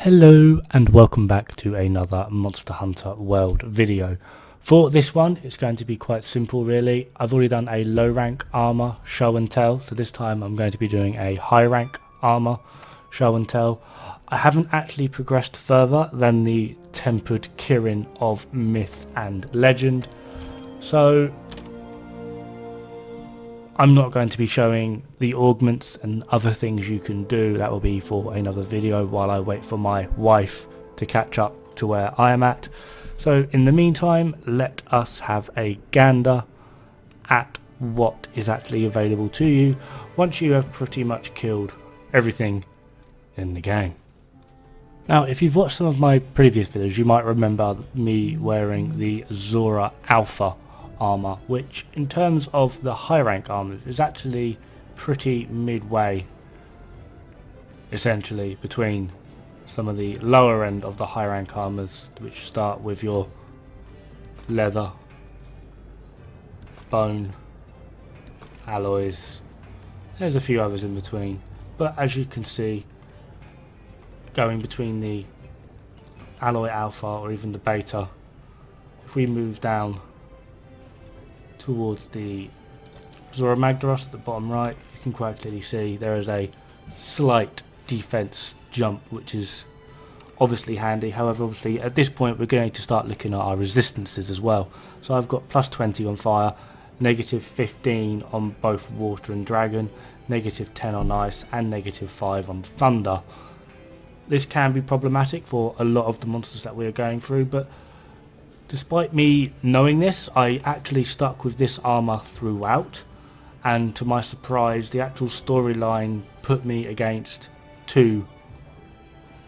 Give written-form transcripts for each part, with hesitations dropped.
Hello and welcome back to another Monster Hunter World video. For this one it's going to be quite simple really. I've already done a low rank armor show and tell, so this time I'm going to be doing a high rank armor show and tell. I haven't actually progressed further than the tempered Kirin of myth and legend, so I'm not going to be showing the augments and other things you can do. That will be for another video while I wait for my wife to catch up to where I am at. So in the meantime, let us have a gander at what is actually available to you once you have pretty much killed everything in the game. Now, if you've watched some of my previous videos, you might remember me wearing the Zora Alpha armor, which in terms of the high rank armors is actually pretty midway essentially between some of the lower end of the high rank armors, which start with your leather, bone, alloys. There's a few others in between, but as you can see, going between the alloy alpha or even the beta, if we move down towards the Zora Magdaros at the bottom right, you can quite clearly see there is a slight defense jump, which is obviously handy. However, obviously at this point we're going to start looking at our resistances as well. So I've got plus 20 on fire, negative 15 on both water and dragon, negative 10 on ice, and negative 5 on thunder. This can be problematic for a lot of the monsters that we are going through, but despite me knowing this, I actually stuck with this armor throughout, and to my surprise the actual storyline put me against two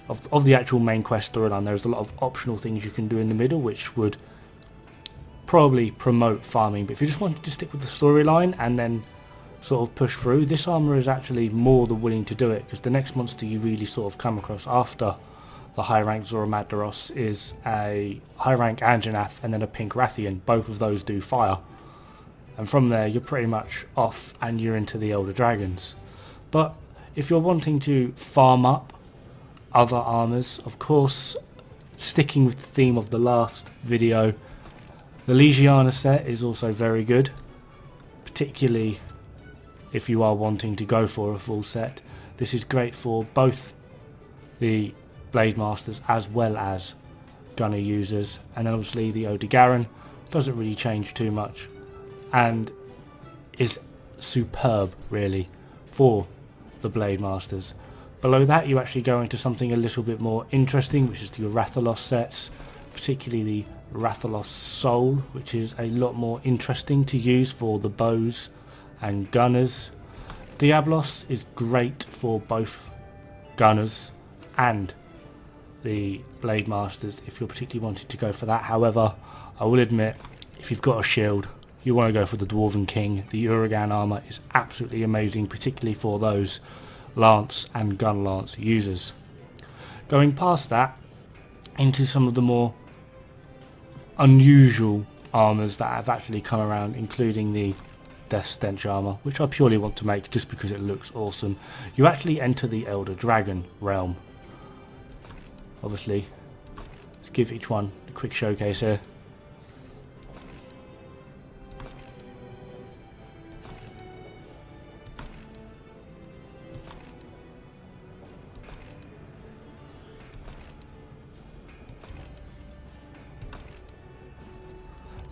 of the actual main quest storyline. There's a lot of optional things you can do in the middle which would probably promote farming, but if you just wanted to stick with the storyline and then sort of push through, this armor is actually more than willing to do it, because the next monster you really sort of come across after the high rank Zora Magdaros is a high rank Anjanath and then a pink Rathian. Both of those do fire, and from there you're pretty much off and you're into the Elder Dragons. But if you're wanting to farm up other armors, of course, sticking with the theme of the last video, the Legiana set is also very good, particularly if you are wanting to go for a full set. This is great for both the Blade Masters as well as gunner users, and then obviously the Odegaran doesn't really change too much and is superb really for the Blade Masters. Below that you actually go into something a little bit more interesting, which is the Rathalos sets, particularly the Rathalos Soul, which is a lot more interesting to use for the bows and gunners. Diablos is great for both gunners and the Blade Masters if you're particularly wanting to go for that. However, I will admit, if you've got a shield, you want to go for the Dwarven King. The Uragan armor is absolutely amazing, particularly for those lance and gun lance users. Going past that into some of the more unusual armors that have actually come around, including the Death Stench armor, which I purely want to make just because it looks awesome. You actually enter the Elder Dragon realm. Obviously, let's give each one a quick showcase here.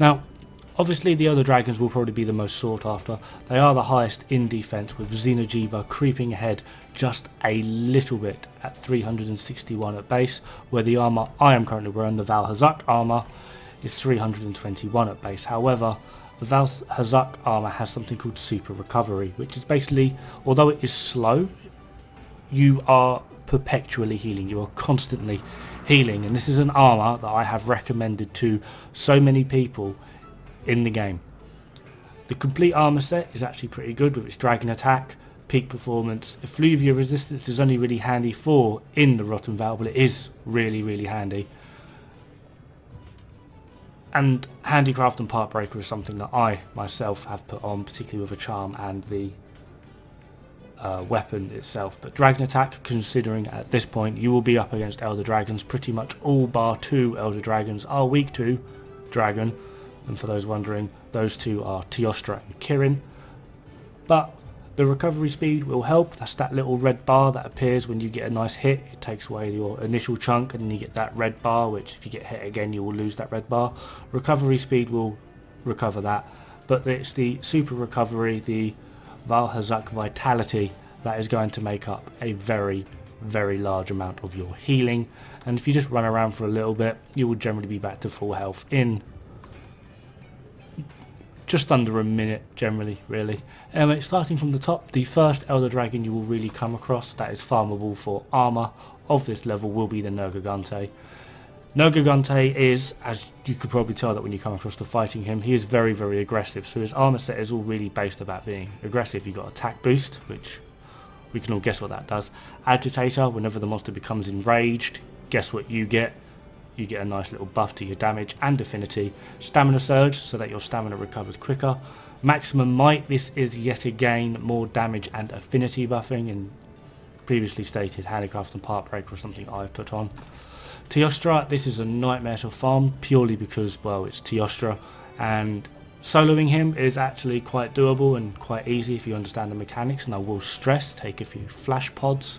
Now, obviously the other dragons will probably be the most sought after. They are the highest in defense, with Xeno'jiiva creeping ahead just a little bit at 361 at base, where the armor I am currently wearing, the Val Hazak armor, is 321 at base. However, the Val Hazak armor has something called super recovery, which is basically, although it is slow, you are perpetually healing. You are constantly healing, and this is an armor that I have recommended to so many people in the game. The complete armor set is actually pretty good with its dragon attack, peak performance. Effluvia resistance is only really handy for in the Rotten Val, but it is really handy. And Handicraft and Part Breaker is something that I myself have put on, particularly with a charm and the weapon itself. But Dragon Attack, considering at this point you will be up against Elder Dragons, pretty much all bar 2 Elder Dragons are weak to Dragon, and for those wondering, those two are Teostra and Kirin. But the recovery speed will help. That's that little red bar that appears when you get a nice hit. It takes away your initial chunk and then you get that red bar, which if you get hit again you will lose that red bar. Recovery speed will recover that, but it's the super recovery, the Valhazak Vitality, that is going to make up a very, very large amount of your healing. And if you just run around for a little bit, you will generally be back to full health in just under a minute, generally, really. Starting from the top, the first Elder Dragon you will really come across that is farmable for armour of this level will be the Nergigante. Nergigante is, as you could probably tell that when you come across to fighting him, he is very, very aggressive. So his armour set is all really based about being aggressive. You've got attack boost, which we can all guess what that does. Agitator, whenever the monster becomes enraged, guess what you get? You get a nice little buff to your damage and affinity. Stamina surge, so that your stamina recovers quicker. Maximum might, this is yet again more damage and affinity buffing, and previously stated handicraft and part breaker or something I've put on. Teostra, this is a nightmare to farm purely because, well, it's Teostra, and soloing him is actually quite doable and quite easy if you understand the mechanics, and I will stress, take a few flash pods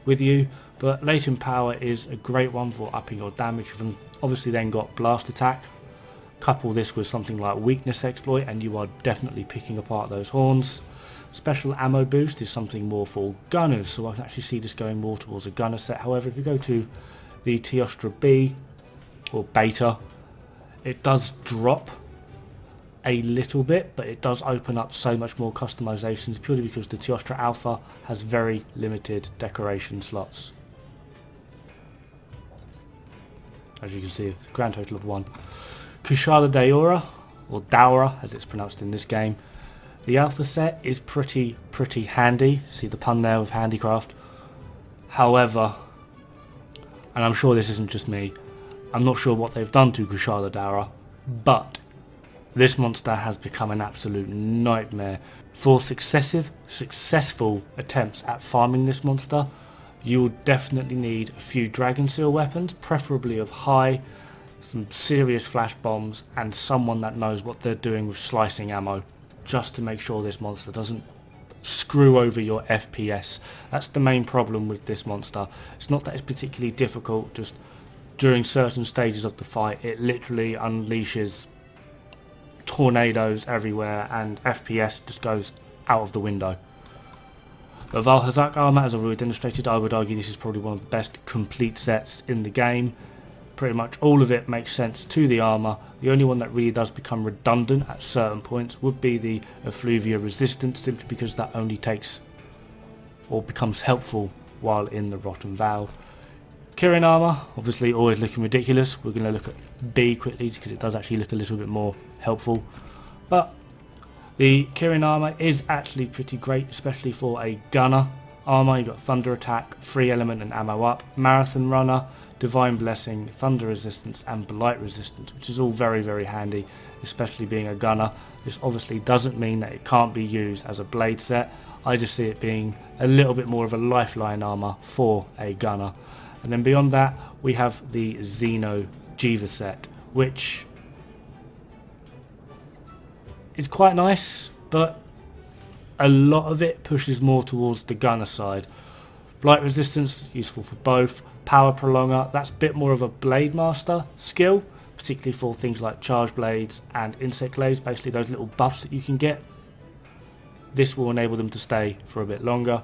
with you. But latent power is a great one for upping your damage. You've obviously then got blast attack. Couple this with something like weakness exploit and you are definitely picking apart those horns. Special ammo boost is something more for gunners, so I can actually see this going more towards a gunner set. However, if you go to the Teostra B or Beta, it does drop a little bit, but it does open up so much more customizations purely because the Teostra Alpha has very limited decoration slots. As you can see, a grand total of 1. Kushala Daora, or Daura as it's pronounced in this game. The Alpha set is pretty handy. See the pun there with handicraft. However, and I'm sure this isn't just me, I'm not sure what they've done to Kushala Daora, but this monster has become an absolute nightmare. For successful attempts at farming this monster, you will definitely need a few Dragon Seal weapons, preferably of high, some serious flash bombs, and someone that knows what they're doing with slicing ammo, just to make sure this monster doesn't screw over your FPS. That's the main problem with this monster. It's not that it's particularly difficult, just during certain stages of the fight it literally unleashes tornadoes everywhere and FPS just goes out of the window. The Valhazak armour, as I've already demonstrated, I would argue this is probably one of the best complete sets in the game. Pretty much all of it makes sense to the armour. The only one that really does become redundant at certain points would be the Effluvia Resistance, simply because that only takes or becomes helpful while in the Rotten Valve. Kirin armour, obviously always looking ridiculous. We're going to look at B quickly because it does actually look a little bit more helpful. But the Kirin armour is actually pretty great, especially for a gunner armour. You've got Thunder Attack, Free Element and Ammo Up, Marathon Runner, Divine Blessing, Thunder Resistance and Blight Resistance, which is all very handy, especially being a gunner. This obviously doesn't mean that it can't be used as a blade set. I just see it being a little bit more of a lifeline armour for a gunner. And then beyond that we have the Xeno Jiva set, which is quite nice, but a lot of it pushes more towards the gunner side. Blight Resistance, useful for both. Power Prolonger, that's a bit more of a Blade Master skill, particularly for things like Charge Blades and Insect Glaives, basically those little buffs that you can get. This will enable them to stay for a bit longer.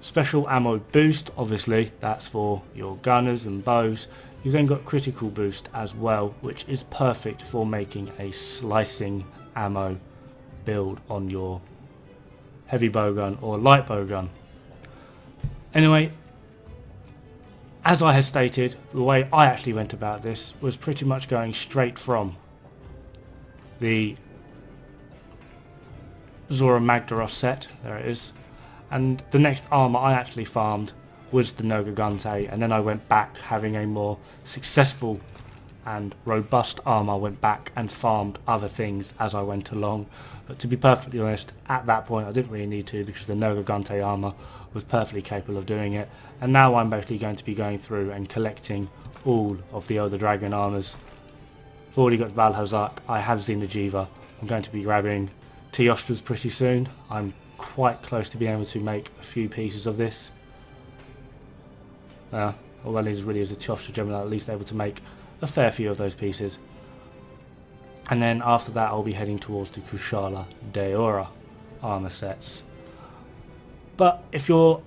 Special Ammo Boost, obviously, that's for your gunners and bows. You've then got Critical Boost as well, which is perfect for making a slicing ammo build on your heavy bowgun or light bowgun. Anyway, as I had stated, the way I actually went about this was pretty much going straight from the Zora Magdaros set, there it is, and the next armour I actually farmed was the Nergigante, and then I went back, having a more successful and robust armour, went back and farmed other things as I went along. But to be perfectly honest, at that point I didn't really need to, because the Nergigante armour was perfectly capable of doing it. And now I'm basically going to be going through and collecting all of the Elder Dragon armours. I've already got Valhazak, I have Xeno'jiiva, I'm going to be grabbing Teostres pretty soon. I'm quite close to being able to make a few pieces of this. All I need really is a Teostra gem, and I'm at least able to make a fair few of those pieces. And then after that I'll be heading towards the Kushala Daora armour sets. But if you're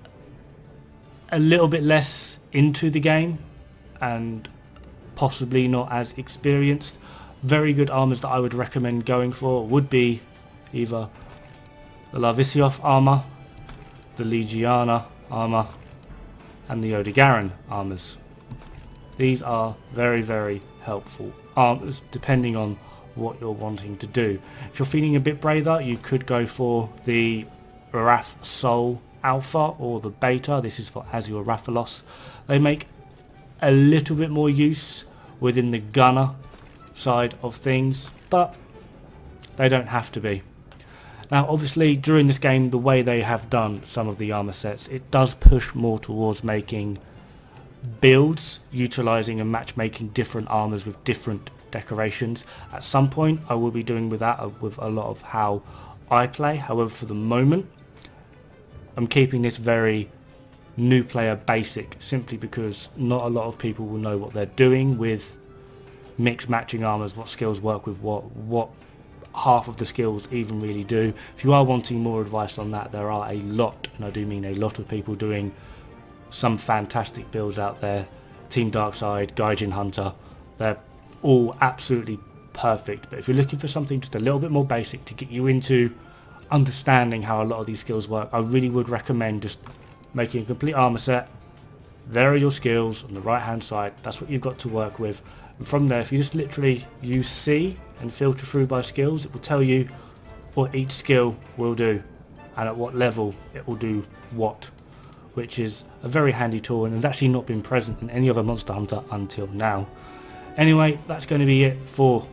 a little bit less into the game and possibly not as experienced, very good armours that I would recommend going for would be either the Larvisioth armour, the Legiana armour, and the Odogaron armours. These are very, very helpful armours depending on what you're wanting to do. If you're feeling a bit braver, you could go for the Wrath Soul Alpha or the Beta. This is for Azure Rathalos. They make a little bit more use within the gunner side of things, but they don't have to be. Now obviously during this game, the way they have done some of the armour sets, it does push more towards making builds, utilising and matchmaking different armours with different decorations. At some point I will be doing with that with a lot of how I play. However, for the moment I'm keeping this very new player basic, simply because not a lot of people will know what they're doing with mixed matching armours, what skills work with what half of the skills even really do. If you are wanting more advice on that, there are a lot, and I do mean a lot, of people doing some fantastic builds out there. Team Darkside, Gaijin Hunter, they're all absolutely perfect. But if you're looking for something just a little bit more basic to get you into understanding how a lot of these skills work, I really would recommend just making a complete armour set. There are your skills on the right hand side, that's what you've got to work with. And from there, if you just literally use C and filter through by skills, it will tell you what each skill will do and at what level it will do what, which is a very handy tool and has actually not been present in any other Monster Hunter until now. Anyway, that's going to be it for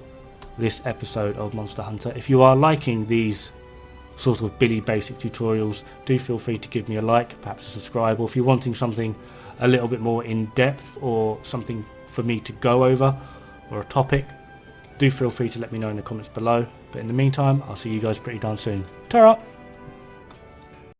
this episode of Monster Hunter. If you are liking these sort of Billy basic tutorials, do feel free to give me a like, perhaps a subscribe, or if you're wanting something a little bit more in depth or something for me to go over or a topic, do feel free to let me know in the comments below. But in the meantime, I'll see you guys pretty darn soon. Ta-ra!